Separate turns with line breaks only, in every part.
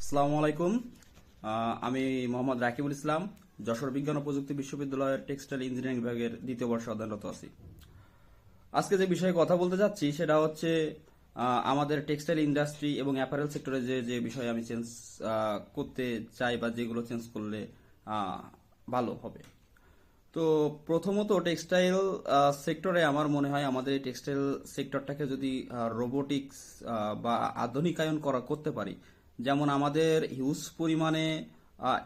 আসসালামু আলাইকুম। আমি মোহাম্মদ রাকিবুল ইসলাম, যশোর বিজ্ঞান ও প্রযুক্তি বিশ্ববিদ্যালয়ের টেক্সটাইল ইঞ্জিনিয়ারিং বিভাগের দ্বিতীয় বর্ষে অধ্যয়নরত আছি। আজকে যে বিষয়ে কথা বলতে যাচ্ছি সেটা হচ্ছে আমাদের টেক্সটাইল ইন্ডাস্ট্রি এবং অ্যাপারেল সেক্টরে যে যে বিষয়ে আমি চেঞ্জ করতে চাই বা যেগুলো চেঞ্জ করলে আহ, ভালো হবে। তো প্রথমত টেক্সটাইল সেক্টরে আমার মনে হয় আমাদের এই টেক্সটাইল সেক্টরটাকে যদি রোবোটিক্স বা আধুনিকায়ন করতে পারি, যেমন আমাদের হিউজ পরিমাণে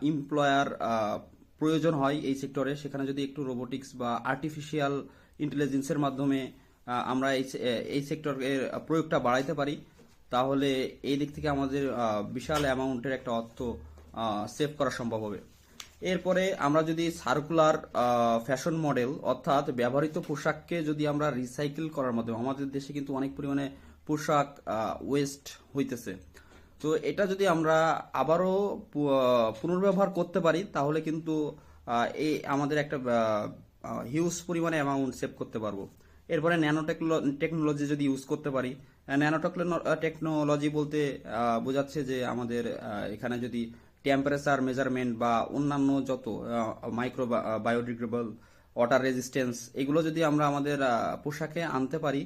এমপ্লয়ার প্রয়োজন হয় এই সেক্টরে, সেখানে যদি একটু রোবোটিক্স বা আর্টিফিশিয়াল ইন্টেলিজেন্সের মাধ্যমে আমরা এই সেক্টরের প্রয়োগটা বাড়াইতে পারি, তাহলে এই দিক থেকে আমাদের বিশাল অ্যামাউন্টের একটা অর্থ সেভ করা সম্ভব হবে। এরপরে আমরা যদি সার্কুলার ফ্যাশন মডেল অর্থাৎ ব্যবহৃত পোশাককে যদি আমরা রিসাইকেল করার মাধ্যমে, আমাদের দেশে কিন্তু অনেক পরিমাণে পোশাক ওয়েস্ট হইতেছে, তো এটা যদি আমরা আবারও পুনর্ব্যবহার করতে পারি তাহলে কিন্তু এই আমাদের একটা হিউজ পরিমাণে অ্যামাউন্ট সেভ করতে পারবো। এরপরে ন্যানো টেকনোলজি যদি ইউজ করতে পারি, ন্যানো টেকনোলজি বলতে বোঝাচ্ছে যে আমাদের এখানে যদি টেম্পারেচার মেজারমেন্ট বা অন্যান্য যত মাইক্রো বায়োডিগ্রেডেবল ওয়াটার রেজিস্ট্যান্স, এগুলো যদি আমরা আমাদের পোশাকে আনতে পারি,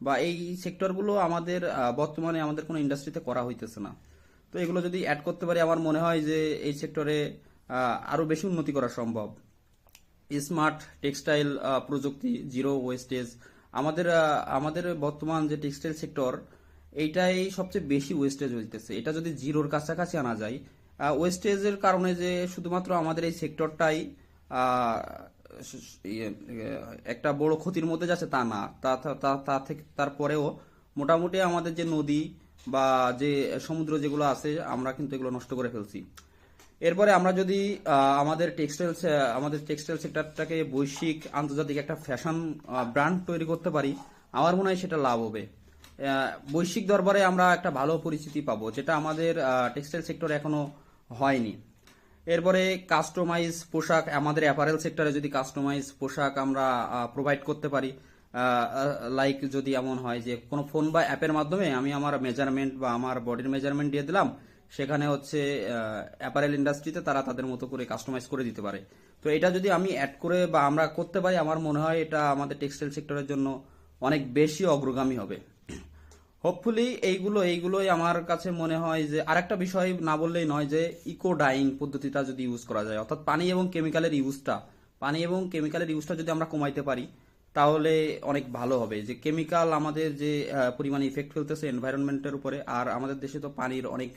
বা এই সেক্টরগুলো আমাদের বর্তমানে আমাদের কোনো ইন্ডাস্ট্রিতে করা হইতেছে না, তো এগুলো যদি অ্যাড করতে পারি আমার মনে হয় যে এই সেক্টরে আরো বেশি উন্নতি করা সম্ভব। স্মার্ট টেক্সটাইল প্রযুক্তি, জিরো ওয়েস্টেজ, আমাদের আমাদের বর্তমান যে টেক্সটাইল সেক্টর, এইটাই সবচেয়ে বেশি ওয়েস্টেজ হইতেছে। এটা যদি জিরোর কাছাকাছি আনা যায়, ওয়েস্টেজের কারণে যে শুধুমাত্র আমাদের এই সেক্টরটাই আহ, একটা বড় ক্ষতির মধ্যে যাচ্ছে তা না, তা থেকে তারপরেও মোটামুটি আমাদের যে নদী বা যে সমুদ্র যেগুলো আছে আমরা কিন্তু এগুলো নষ্ট করে ফেলছি। এরপরে আমরা যদি আমাদের টেক্সটাইল সেক্টরটাকে বৈশ্বিক আন্তর্জাতিক একটা ফ্যাশন ব্র্যান্ড তৈরি করতে পারি, আমার মনে হয় সেটা লাভ হবে। বৈশ্বিক দরবারে আমরা একটা ভালো পরিচিতি পাবো, যেটা আমাদের টেক্সটাইল সেক্টরে এখনো হয়নি। এরপরে কাস্টমাইজ পোশাক, আমাদের অ্যাপারেল সেক্টরে যদি কাস্টমাইজ পোশাক আমরা প্রোভাইড করতে পারি, লাইক যদি এমন হয় যে কোনো ফোন বা অ্যাপের মাধ্যমে আমি আমার মেজারমেন্ট বা আমার বডির মেজারমেন্ট দিয়ে দিলাম, সেখানে হচ্ছে অ্যাপারেল ইন্ডাস্ট্রিতে তারা তাদের মতো করে কাস্টমাইজ করে দিতে পারে। তো এটা যদি আমি অ্যাড করে বা আমরা করতে পারি, আমার মনে হয় এটা আমাদের টেক্সটাইল সেক্টরের জন্য অনেক বেশি অগ্রগামী হবে। হোপফুলি এইগুলোই আমার কাছে মনে হয় যে আরেকটা বিষয় না বললেই নয়, যে ইকো ডাইং পদ্ধতিটা যদি ইউজ করা যায়, অর্থাৎ পানি এবং কেমিক্যালের ইউজটা যদি আমরা কমাইতে পারি তাহলে অনেক ভালো হবে। যে কেমিক্যাল আমাদের যে পরিমাণে ইফেক্ট ফেলতেছে এনভায়রনমেন্টের উপরে, আর আমাদের দেশে তো পানির অনেক